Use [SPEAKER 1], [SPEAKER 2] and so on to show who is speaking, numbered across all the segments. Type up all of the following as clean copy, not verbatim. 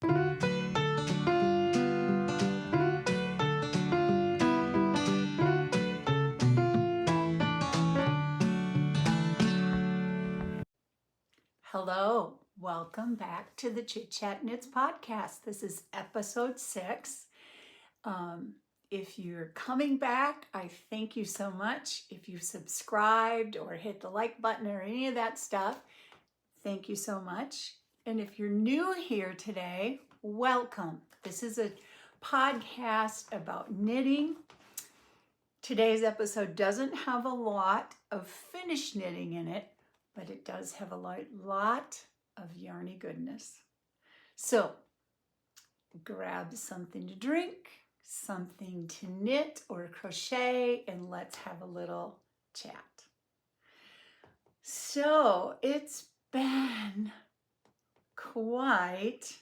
[SPEAKER 1] Hello, welcome back to the Chit Chat Knits podcast. This is episode 6. If you're coming back, I thank you so much. If you've subscribed or hit the like button or any of that stuff, thank you so much. And if you're new here today, welcome. This is a podcast about knitting. Today's episode doesn't have a lot of finished knitting in it, but it does have a lot of yarny goodness. So grab something to drink, something to knit or crochet, and let's have a little chat. So it's been quite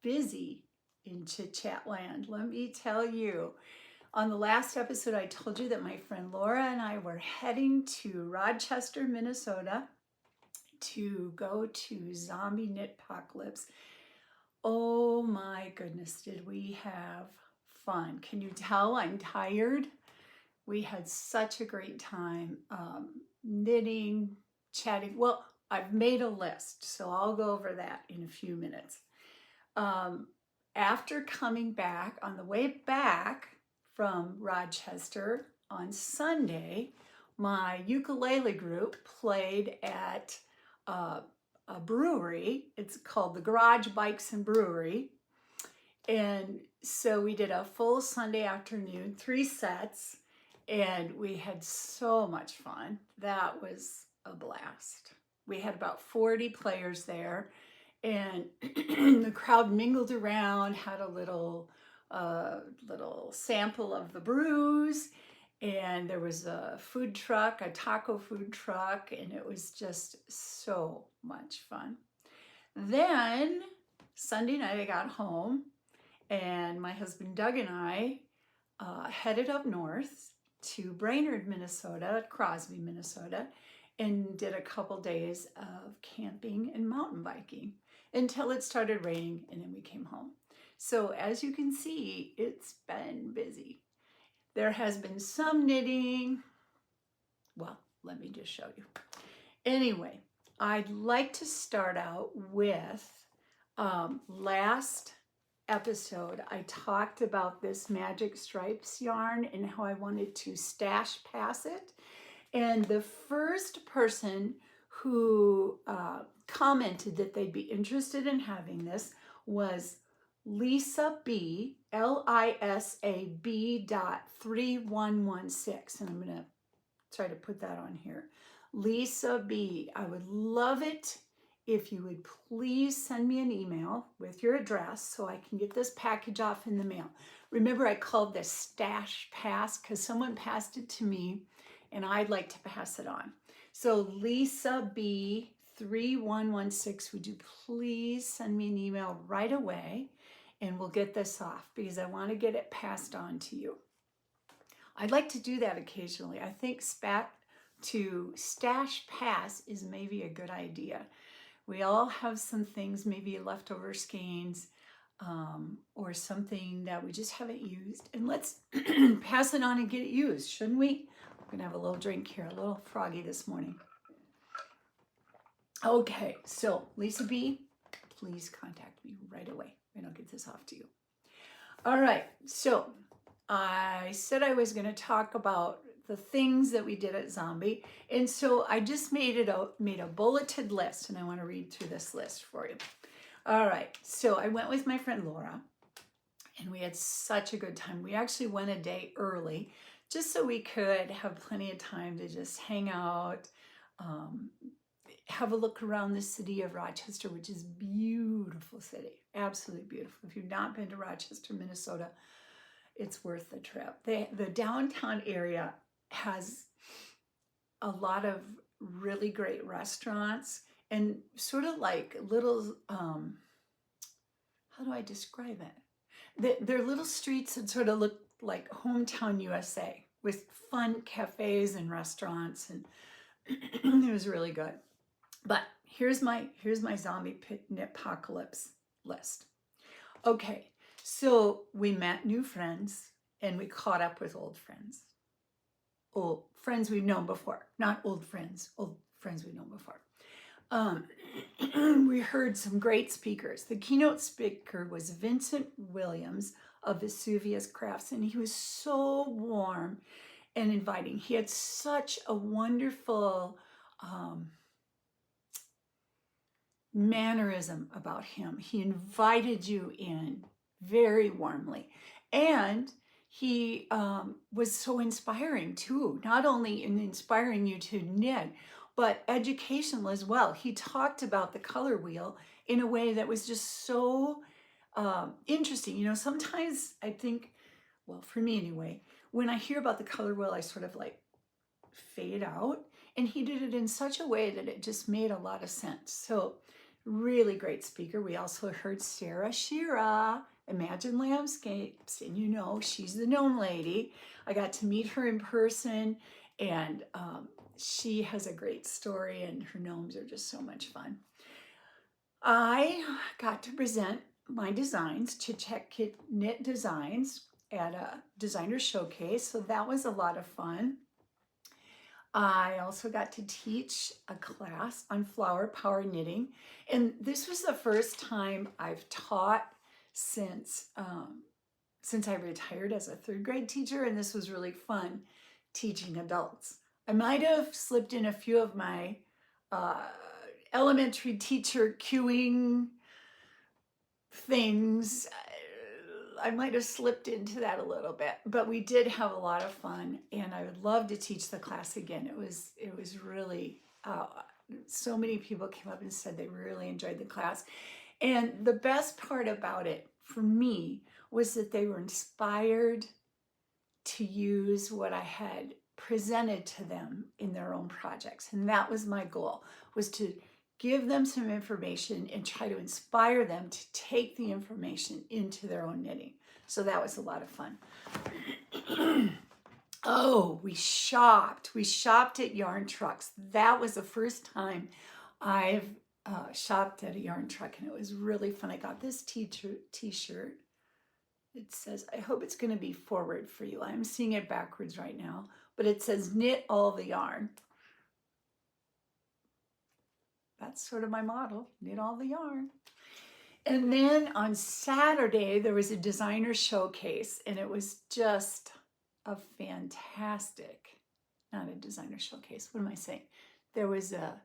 [SPEAKER 1] busy in Chit Chat land, let me tell you. On the last episode, I told you that my friend Laura and I were heading to Rochester, Minnesota to go to Zombie Knitpocalypse. Oh my goodness, did we have fun. Can you tell I'm tired? We had such a great time knitting, chatting. Well, I've made a list, so I'll go over that in a few minutes. After coming back, on the way back from Rochester on Sunday, my ukulele group played at a brewery. It's called the Garage Bikes and Brewery. And so we did a full Sunday afternoon, 3 sets, and we had so much fun. That was a blast. We had about 40 players there, and the crowd mingled around, had a little sample of the brews, and there was a food truck, a taco food truck, and it was just so much fun. Then Sunday night I got home, and my husband Doug and I headed up north to Brainerd, Minnesota, Crosby, Minnesota, and did a couple days of camping and mountain biking until it started raining, and then we came home. So as you can see, it's been busy. There has been some knitting. Well, let me just show you. Anyway, I'd like to start out with last episode, I talked about this Magic Stripes yarn and how I wanted to stash pass it. And the first person who commented that they'd be interested in having this was Lisa B, LISAB.3116. And I'm going to try to put that on here. Lisa B, I would love it if you would please send me an email with your address so I can get this package off in the mail. Remember, I called this Stash Pass because someone passed it to me and I'd like to pass it on. So Lisa B 3116, would you please send me an email right away and we'll get this off because I want to get it passed on to you. I'd like to do that occasionally. I think stash pass is maybe a good idea. We all have some things, maybe leftover skeins or something that we just haven't used. And let's pass it on and get it used, shouldn't we? I'm going to have a little drink here, a little froggy this morning. Okay, so Lisa B, please contact me right away and I'll get this off to you. All right, so I said I was going to talk about the things that we did at Zombie, and so I just made a bulleted list, and I want to read through this list for you. All right, so I went with my friend Laura, and we had such a good time. We actually went a day early, just so we could have plenty of time to just hang out, have a look around the city of Rochester, which is a beautiful city, absolutely beautiful. If you've not been to Rochester, Minnesota, it's worth the trip. The downtown area has a lot of really great restaurants and sort of like little, how do I describe it? They're little streets that sort of look like hometown USA with fun cafes and restaurants, and it was really good. But here's my Zombie Knitpocalypse list. Okay, so we met new friends and we caught up with old friends. Old friends we've known before, not old friends we've known before. Um, we heard some great speakers. The keynote speaker was Vincent Williams of Vesuvius Crafts, and he was so warm and inviting. He had such a wonderful mannerism about him. He invited you in very warmly. And he was so inspiring too, not only in inspiring you to knit, but educational as well. He talked about the color wheel in a way that was just so interesting. You know, sometimes I think, well, for me anyway, when I hear about the color wheel, I sort of like fade out. And he did it in such a way that it just made a lot of sense. So really great speaker. We also heard Sarah Shira, Imagine Landscapes, and you know, she's the gnome lady. I got to meet her in person, and she has a great story, and her gnomes are just so much fun. I got to present my designs to Chit Knit Designs at a designer showcase, so that was a lot of fun. I also got to teach a class on flower power knitting. And this was the first time I've taught since I retired as a third grade teacher. And this was really fun teaching adults. I might have slipped in a few of my elementary teacher cueing things. I might have slipped into that a little bit, but we did have a lot of fun, and I would love to teach the class again. It was really so many people came up and said they really enjoyed the class, and the best part about it for me was that they were inspired to use what I had presented to them in their own projects, and that was my goal, was to give them some information and try to inspire them to take the information into their own knitting. So that was a lot of fun. Oh, we shopped. We shopped at Yarn Trucks. That was the first time I've shopped at a yarn truck, and it was really fun. I got this t-shirt. It says, I hope it's going to be forward for you. I'm seeing it backwards right now, but it says knit all the yarn. That's sort of my model, knit all the yarn. And then on Saturday, there was a designer showcase, and it was just a fantastic, not a designer showcase, what am I saying? There was a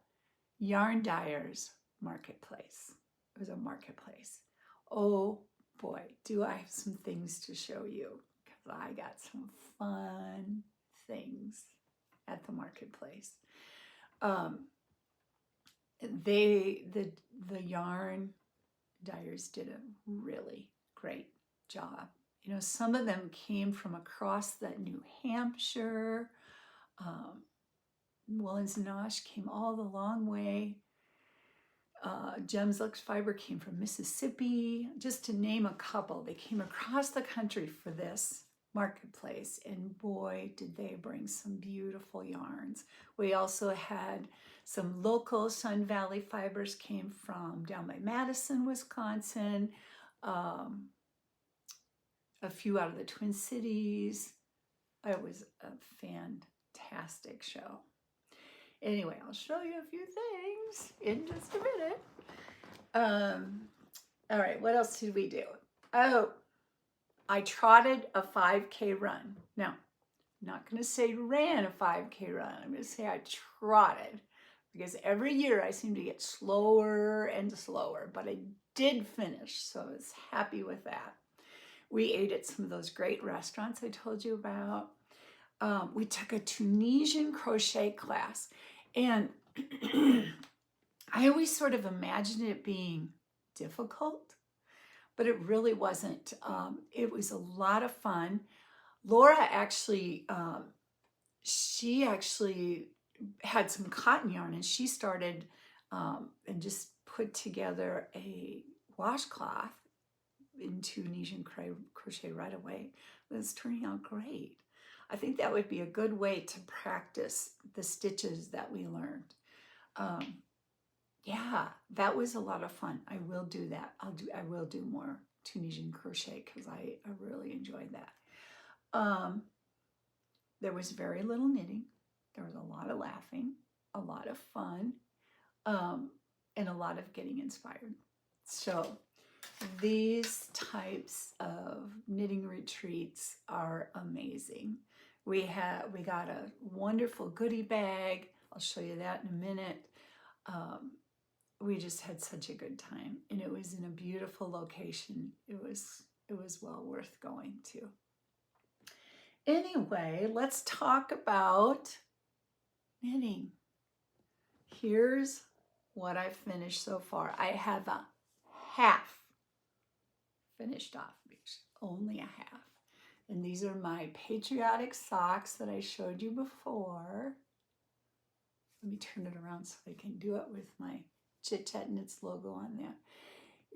[SPEAKER 1] yarn dyers marketplace. It was a marketplace. Oh boy, do I have some things to show you, because I got some fun things at the marketplace. The yarn dyers did a really great job. You know, some of them came from across that New Hampshire. Woolens Nosh came all the long way. Gems Lux Fiber came from Mississippi, just to name a couple. They came across the country for this marketplace, and boy, did they bring some beautiful yarns. We also had some local Sun Valley fibers came from down by Madison, Wisconsin, a few out of the Twin Cities. It was a fantastic show. Anyway, I'll show you a few things in just a minute. All right, what else did we do? Oh, I trotted a 5K run. Now, I'm not going to say ran a 5K run. I'm going to say I trotted, because every year I seem to get slower and slower, but I did finish, so I was happy with that. We ate at some of those great restaurants I told you about. We took a Tunisian crochet class, and I always sort of imagined it being difficult, but it really wasn't. It was a lot of fun. Laura actually, she actually had some cotton yarn, and she started and just put together a washcloth in Tunisian crochet right away. It was turning out great. I think that would be a good way to practice the stitches that we learned. yeah, that was a lot of fun. I will do that. I will do more Tunisian crochet because I really enjoyed that. There was very little knitting. There was a lot of laughing, a lot of fun, and a lot of getting inspired. So these types of knitting retreats are amazing. We got a wonderful goodie bag. I'll show you that in a minute. We just had such a good time, and it was in a beautiful location. It was well worth going to. Anyway, let's talk about knitting. Here's what I've finished so far. I have a half finished off, only a half. And these are my patriotic socks that I showed you before. Let me turn it around so I can do it with my Chit Knits logo on there.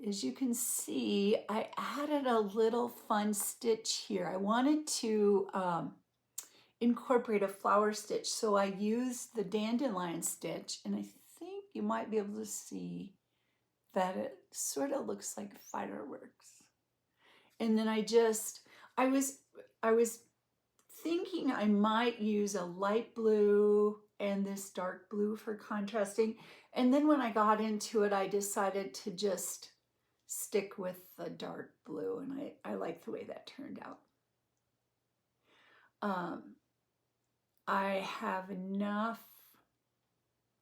[SPEAKER 1] As you can see, I added a little fun stitch here. I wanted to incorporate a flower stitch, so I used the dandelion stitch, and I think you might be able to see that it sort of looks like fireworks. And then I was thinking I might use a light blue and this dark blue for contrasting. And then when I got into it, I decided to just stick with the dark blue, and I like the way that turned out. I have enough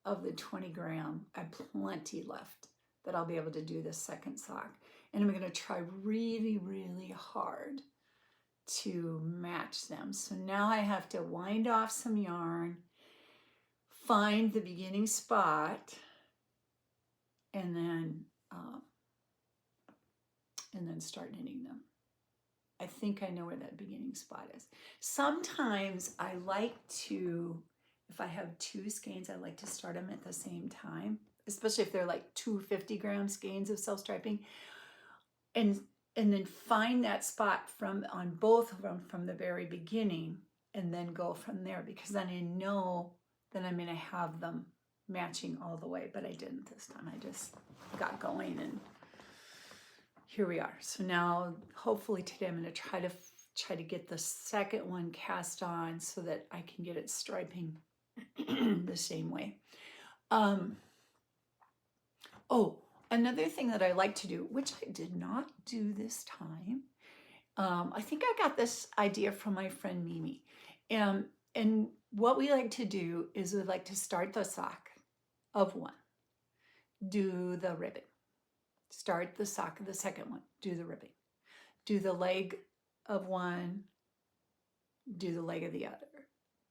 [SPEAKER 1] of the 20 gram. I have plenty left that I'll be able to do the second sock. And I'm going to try really, really hard to match them. So now I have to wind off some yarn, find the beginning spot, and then start knitting them. I think I know where that beginning spot is. Sometimes I like to, if I have two skeins, I like to start them at the same time, especially if they're like 250 gram skeins of self-striping, and then find that spot on both of them from the very beginning, and then go from there, because then I know that I'm going to have them matching all the way. But I didn't this time. I just got going, and here we are. So now hopefully today I'm going to try to get the second one cast on so that I can get it striping the same way. Oh, another thing that I like to do, which I did not do this time, I think I got this idea from my friend Mimi. And what we like to do is we like to start the sock of one, do the ribbon. Start the sock of the second one, do the ribbing. Do the leg of one, do the leg of the other.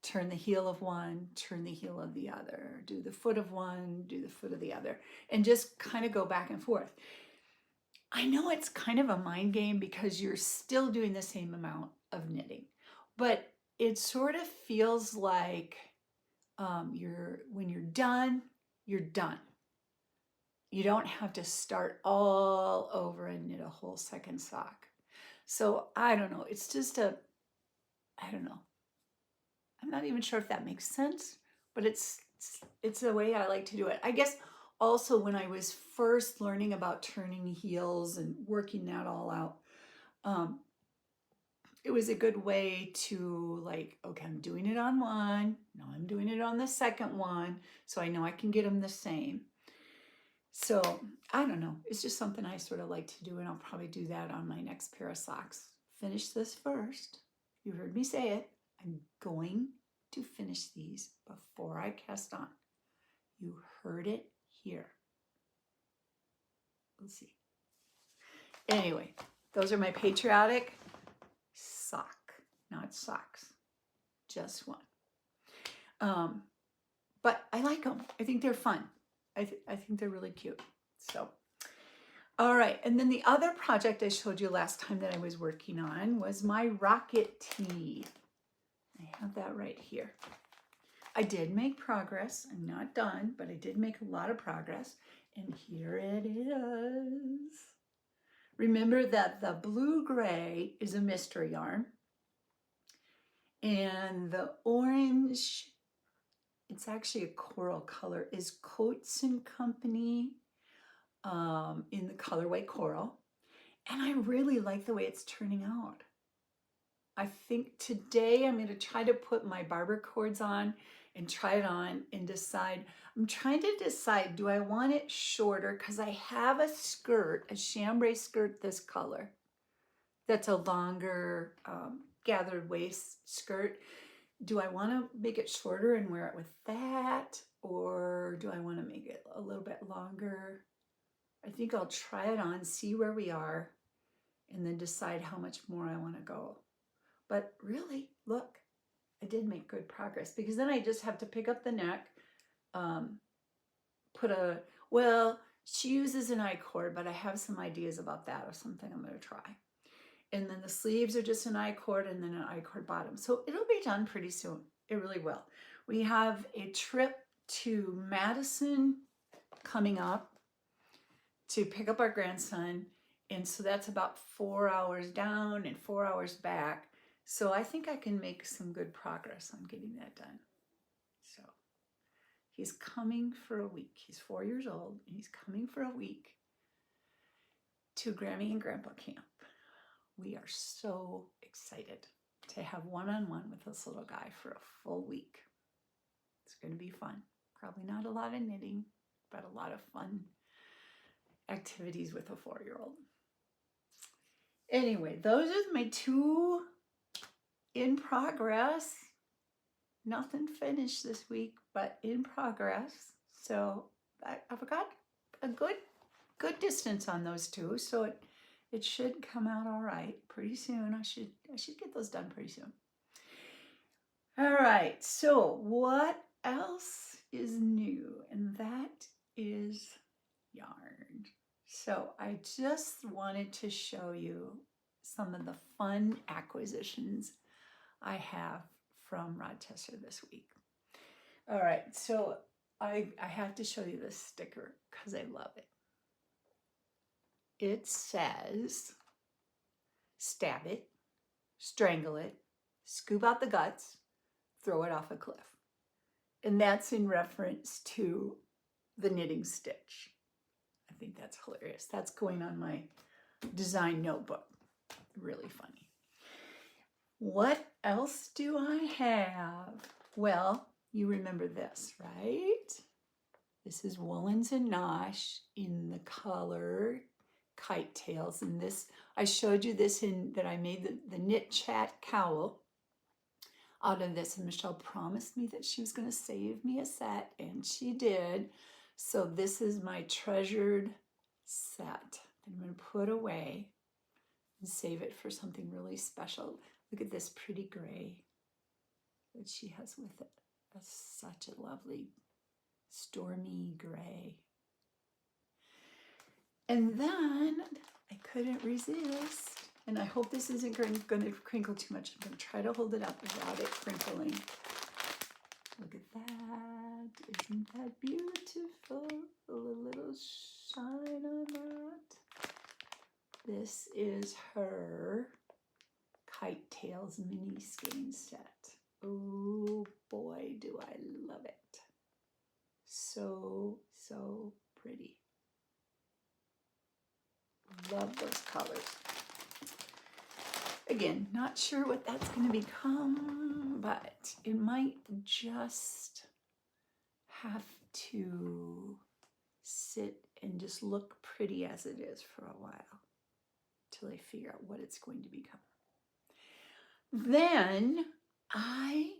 [SPEAKER 1] Turn the heel of one, turn the heel of the other. Do the foot of one, do the foot of the other. And just kind of go back and forth. I know it's kind of a mind game because you're still doing the same amount of knitting, but it sort of feels like when you're done, you're done. You don't have to start all over and knit a whole second sock. So I don't know. It's just I don't know. I'm not even sure if that makes sense, but it's the way I like to do it. I guess also when I was first learning about turning heels and working that all out, it was a good way to like, okay, I'm doing it on one. Now I'm doing it on the second one. So I know I can get them the same. So I don't know. It's just something I sort of like to do, and I'll probably do that on my next pair of socks. Finish this first. You heard me say it. I'm going to finish these before I cast on. You heard it here. Let's see. Anyway, those are my patriotic sock, not socks. Just one. But I like them. I think they're fun. I think they're really cute. So, all right. And then the other project I showed you last time that I was working on was my rocket tee. I have that right here. I did make progress. I'm not done, but I did make a lot of progress. And here it is. Remember that the blue-gray is a mystery yarn. And the orange it's actually a coral color, is Coats and Company in the colorway Coral. And I really like the way it's turning out. I think today I'm going to try to put my barber cords on and try it on and decide. I'm trying to decide, do I want it shorter? Because I have a skirt, a chambray skirt this color. That's a longer gathered waist skirt. Do I want to make it shorter and wear it with that? Or do I want to make it a little bit longer? I think I'll try it on, see where we are, and then decide how much more I want to go. But really, look, I did make good progress, because then I just have to pick up the neck, well, she uses an I-cord, but I have some ideas about that or something I'm going to try. And then the sleeves are just an I-cord and then an I-cord bottom. So it'll be done pretty soon. It really will. We have a trip to Madison coming up to pick up our grandson. And so that's about 4 hours down and 4 hours back. So I think I can make some good progress on getting that done. So he's coming for a week. He's 4 years old and he's coming for a week to Grammy and Grandpa camp. We are so excited to have one-on-one with this little guy for a full week. It's going to be fun. Probably not a lot of knitting, but a lot of fun activities with a 4-year-old. Anyway, those are my 2 in progress. Nothing finished this week, but in progress. So I've got a good distance on those 2. So it should come out all right pretty soon. I should get those done pretty soon. All right, so what else is new? And that is yarn. So I just wanted to show you some of the fun acquisitions I have from Rochester this week. All right, so I have to show you this sticker because I love it. It says, stab it, strangle it, scoop out the guts, throw it off a cliff. And that's in reference to the knitting stitch. I think that's hilarious. That's going on my design notebook. Really funny. What else do I have? Well, you remember this, right? This is Woolens and Nosh in the color Kite Tails. And this, I showed you this that I made the Knit Chat cowl out of this. And Michelle promised me that she was going to save me a set, and she did. So this is my treasured set that I'm going to put away and save it for something really special. Look at this pretty gray that she has with it. That's such a lovely stormy gray. And then I couldn't resist, and I hope this isn't going to crinkle too much. I'm going to try to hold it up without it crinkling. Look at that. Isn't that beautiful? A little shine on that. This is her Kite Tails mini skein set. Oh boy, do I love it. So, so pretty. Love those colors. Again, not sure what that's going to become, but it might just have to sit and just look pretty as it is for a while till I figure out what it's going to become. Then I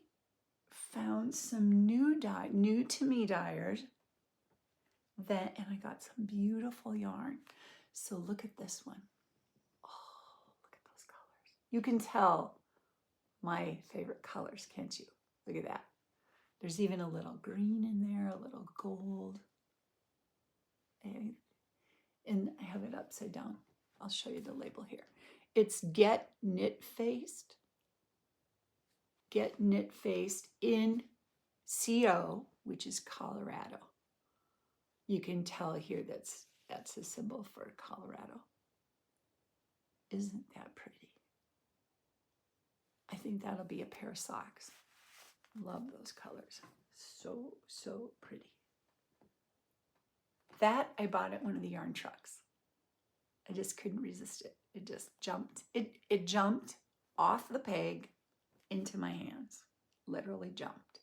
[SPEAKER 1] found some new to me dyers and I got some beautiful yarn. So look at this one. Oh, look at those colors. You can tell my favorite colors, can't you? Look at that. There's even a little green in there, a little gold. And I have it upside down. I'll show you the label here. It's Get Knit Faced. Get Knit Faced in CO, which is Colorado. You can tell here that's a symbol for Colorado. Isn't that pretty? I think that'll be a pair of socks. Love those colors. So, so pretty. That I bought at one of the yarn trucks. I just couldn't resist it. It just jumped. It jumped off the peg into my hands. Literally jumped.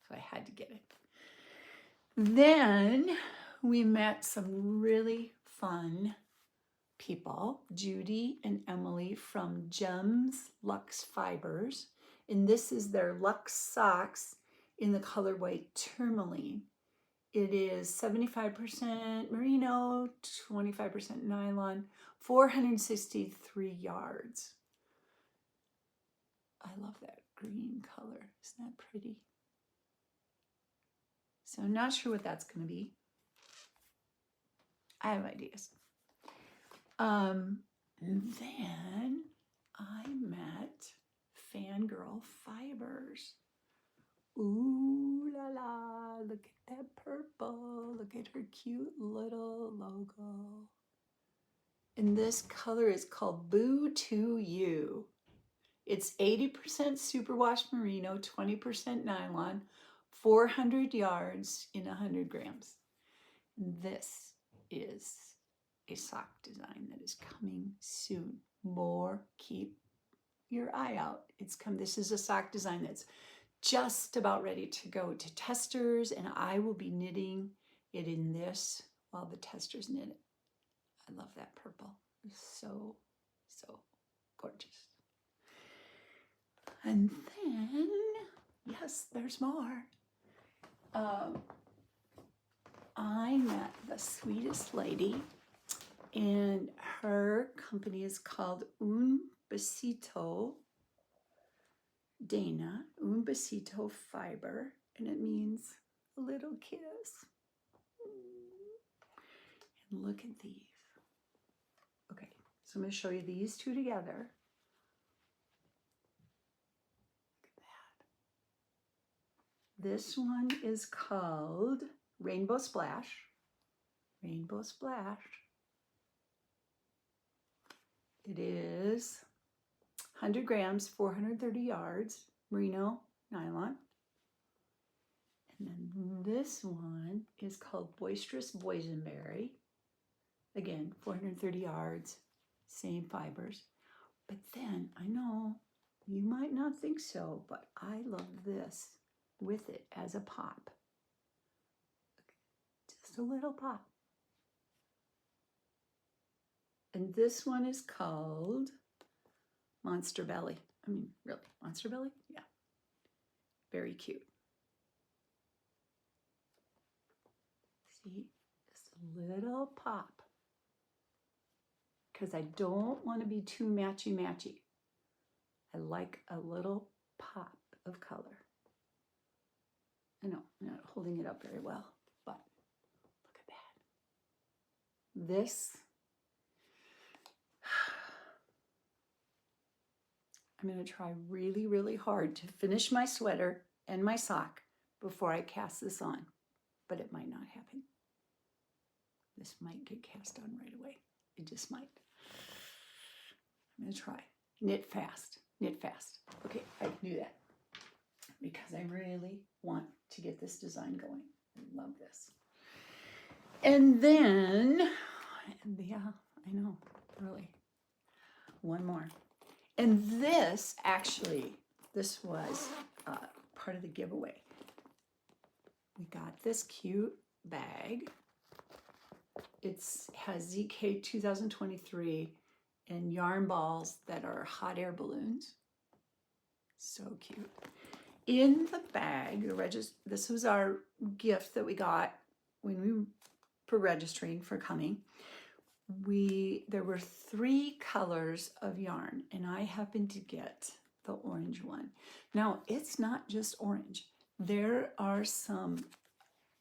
[SPEAKER 1] So I had to get it. Then we met some really fun people, Judy and Emily from Gems Luxe Fibers. And this is their Luxe socks in the colorway Tourmaline. It is 75% merino, 25% nylon, 463 yards. I love that green color. Isn't that pretty? So I'm not sure what that's going to be. I have ideas. And then I met Fangirl Fibers. Ooh la la, look at that purple. Look at her cute little logo. And this color is called Boo to You. It's 80% superwash merino, 20% nylon, 400 yards in 100 grams. This is a sock design that is coming soon. More, keep your eye out. This is a sock design that's just about ready to go to testers, and I will be knitting it in this while the testers knit it. I love that purple. It's so, so gorgeous. And then, yes, there's more. I met the sweetest lady, and her company is called Un Besito Dana, Un Besito Fiber, and it means a little kiss. And look at these. Okay, so I'm going to show you these two together. Look at that. This one is called Rainbow Splash. Rainbow Splash. It is 100 grams, 430 yards, merino, nylon. And then this one is called Boisterous Boysenberry. Again, 430 yards, same fibers. But then, I know you might not think so, but I love this with it as a pop. Just a little pop. And this one is called Monster Belly. I mean, really, Monster Belly? Yeah. Very cute. See, just a little pop. Because I don't want to be too matchy-matchy. I like a little pop of color. I know, I'm not holding it up very well, but look at that. This, I'm going to try really, really hard to finish my sweater and my sock before I cast this on, but it might not happen. This might get cast on right away. It just might. I'm going to try. Knit fast. Knit fast. Okay, I can do that because I really want to get this design going. I love this. And then, yeah, I know, really. One more. And this, actually, this was part of the giveaway. We got this cute bag. It has ZK 2023 and yarn balls that are hot air balloons. So cute. In the bag, this was our gift that we got when we were registering for coming. There were 3 colors of yarn, and I happened to get the orange one. Now, it's not just orange. There are some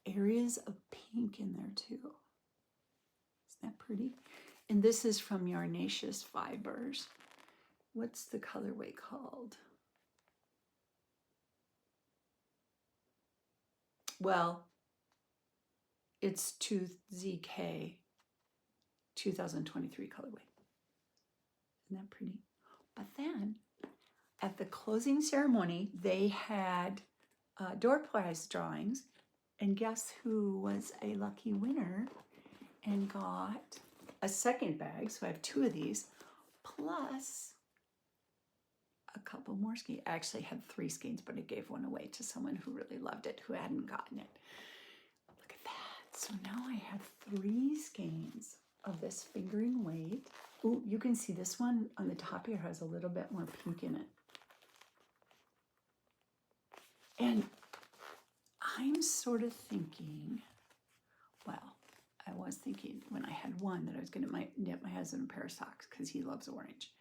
[SPEAKER 1] areas of pink in there too. Isn't that pretty? And this is from Yarnaceous Fibers. What's the colorway called? Well, it's 2ZK 2023 colorway. Isn't that pretty? But then at the closing ceremony, they had door prize drawings. And guess who was a lucky winner and got a second bag? So I have 2 of these, plus a couple more skeins. I actually had 3 skeins, but I gave one away to someone who really loved it, who hadn't gotten it. Look at that. So now I have 3 skeins of this fingering weight. Ooh, you can see this one on the top here has a little bit more pink in it. And I'm sort of thinking, well, I was thinking when I had one that I was going to knit my husband a pair of socks because he loves orange.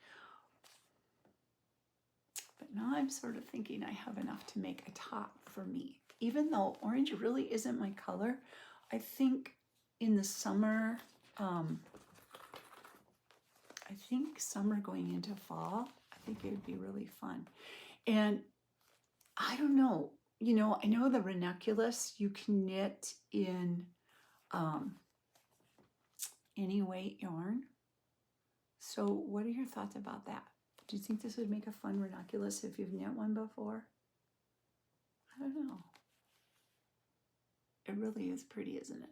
[SPEAKER 1] But now I'm sort of thinking I have enough to make a top for me. Even though orange really isn't my color, I think in the summer, I think summer going into fall, I think it would be really fun. And I don't know, you know, I know the ranunculus you can knit in any weight yarn. So what are your thoughts about that? Do you think this would make a fun ranunculus if you've knit one before? I don't know. It really is pretty, isn't it?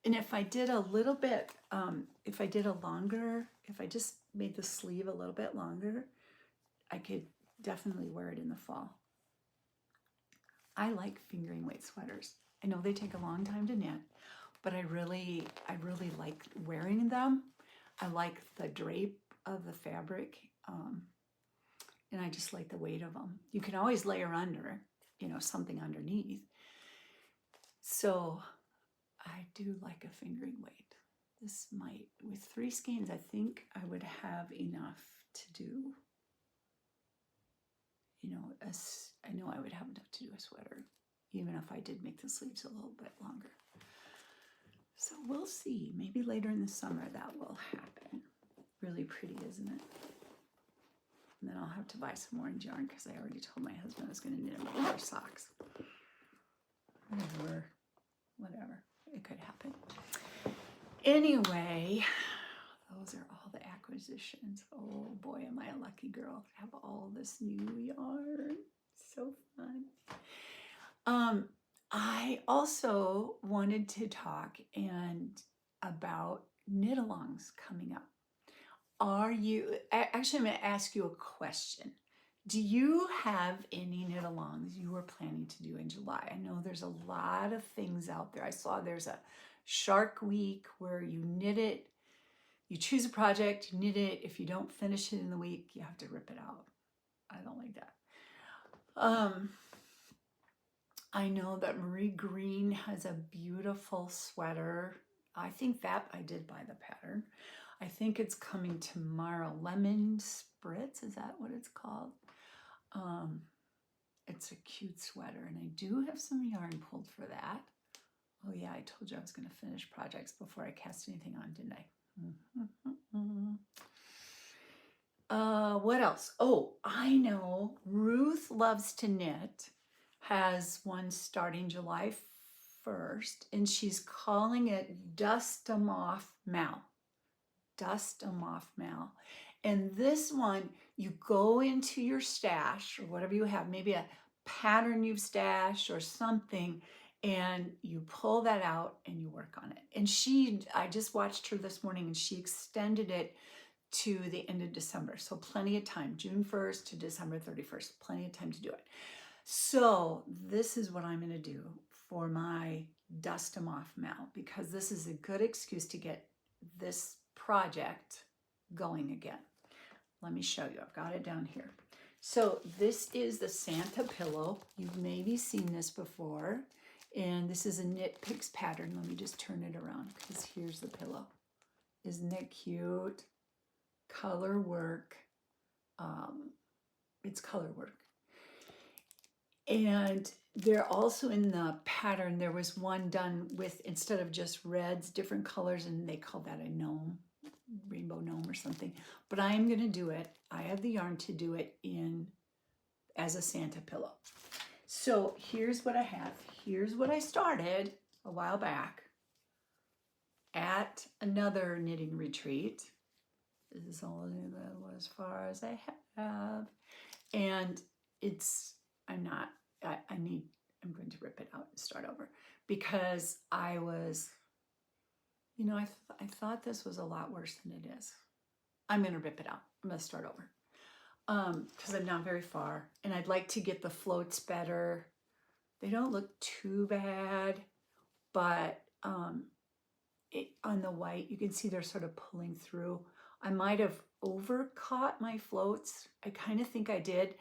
[SPEAKER 1] And if I did a little bit, if I just made the sleeve a little bit longer, I could definitely wear it in the fall. I like fingering weight sweaters. I know they take a long time to knit, but I really like wearing them. I like the drape of the fabric, and I just like the weight of them. You can always layer under, you know, something underneath. So I do like a fingering weight. This might, with 3 skeins, I think I would have enough to do, you know, I know I would have enough to do a sweater, even if I did make the sleeves a little bit longer. So we'll see. Maybe later in the summer that will happen. Really pretty, isn't it? And then I'll have to buy some orange yarn because I already told my husband I was going to knit him a pair of socks. Whatever. It could happen. Anyway, those are all the acquisitions. Oh boy, am I a lucky girl to have all this new yarn. So fun. I also wanted to talk about knit-alongs coming up. Actually, I'm going to ask you a question. Do you have any knit-alongs you were planning to do in July? I know there's a lot of things out there. I saw there's a Shark Week where you knit it, you choose a project, you knit it. If you don't finish it in the week, you have to rip it out. I don't like that. I know that Marie Green has a beautiful sweater. I think that I did buy the pattern. I think it's coming tomorrow. Lemon Spritz, is that what it's called? It's a cute sweater, and I do have some yarn pulled for that. Oh yeah, I told you I was going to finish projects before I cast anything on, didn't I? What else? Oh, I know Ruth Loves to Knit has one starting July 1st, and she's calling it Dust 'em Off Mal. Dust 'em Off Mal. And this one, you go into your stash or whatever you have, maybe a pattern you've stashed or something, and you pull that out and you work on it. And I just watched her this morning, and she extended it to the end of December. So plenty of time, June 1st to December 31st, plenty of time to do it. So this is what I'm going to do for my Dust 'em Off Mal, because this is a good excuse to get this project going again. Let me show you. I've got it down here. So this is the Santa pillow. You've maybe seen this before. And this is a Knit Picks pattern. Let me just turn it around because here's the pillow. Isn't it cute? Color work. It's color work. And they're also in the pattern, there was one done with, instead of just reds, different colors, and they call that a gnome, rainbow gnome or something. But I'm going to do it. I have the yarn to do it as a Santa pillow. So here's what I have. Here's what I started a while back at another knitting retreat. This is only as far as I have. And I need I'm going to rip it out and start over because I was, you know, I thought this was a lot worse than it is. I'm going to rip it out. I'm going to start over because I'm not very far and I'd like to get the floats better. They don't look too bad, but on the white, you can see they're sort of pulling through. I might have overcaught my floats. I kind of think I did.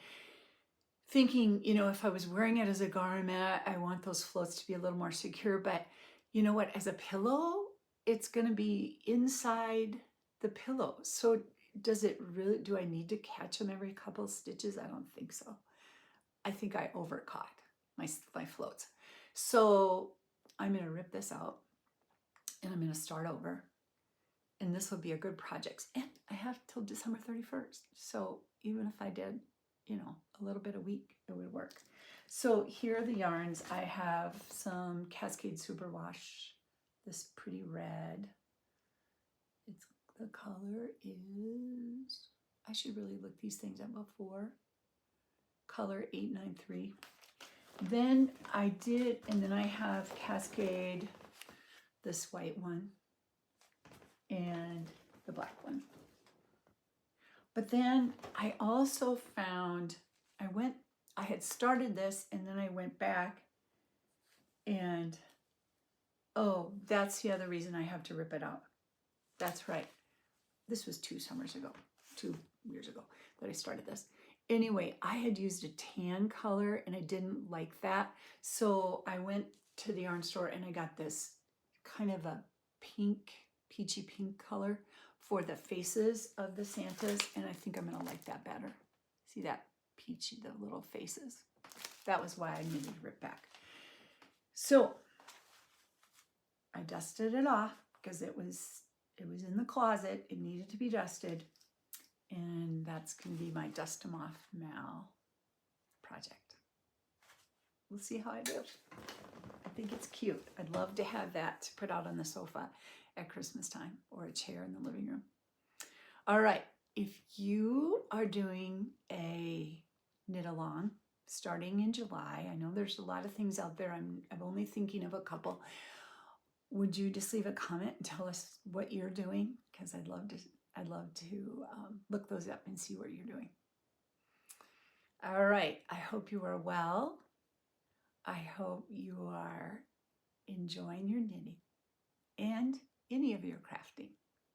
[SPEAKER 1] Thinking, you know, if I was wearing it as a garment, I want those floats to be a little more secure. But you know what? As a pillow, it's going to be inside the pillow. So does it really, do I need to catch them every couple of stitches? I don't think so. I think I overcaught my floats. So I'm going to rip this out and I'm going to start over. And this will be a good project. And I have till December 31st. So even if I did, you know, a little bit a week, it would work. So here are the yarns. I have some Cascade Superwash, this pretty red. The color is, I should really look these things up before. Color 893. Then I did, and then I have Cascade, this white one, and the black one. But then I also found, I had started this and then I went back and, oh, that's the other reason I have to rip it out. That's right. This was 2 years ago that I started this. Anyway, I had used a tan color and I didn't like that. So I went to the yarn store and I got this kind of a pink, peachy pink color for the faces of the Santas. And I think I'm gonna like that better. See that peachy, the little faces. That was why I needed to rip back. So I dusted it off because it was in the closet. It needed to be dusted. And that's going to be my Dust 'em Off Mal project. We'll see how I do. I think it's cute. I'd love to have that to put out on the sofa at Christmas time or a chair in the living room. All right. If you are doing a knit along starting in July, I know there's a lot of things out there. I'm only thinking of a couple. Would you just leave a comment and tell us what you're doing? Because I'd love to look those up and see what you're doing. All right. I hope you are well. I hope you are enjoying your knitting and any of your crafting.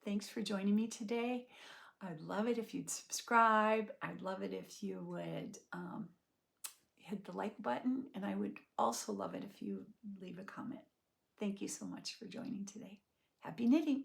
[SPEAKER 1] Thanks for joining me today. I'd love it if you'd subscribe. I'd love it if you would hit the like button. And I would also love it if you leave a comment. Thank you so much for joining today. Happy knitting.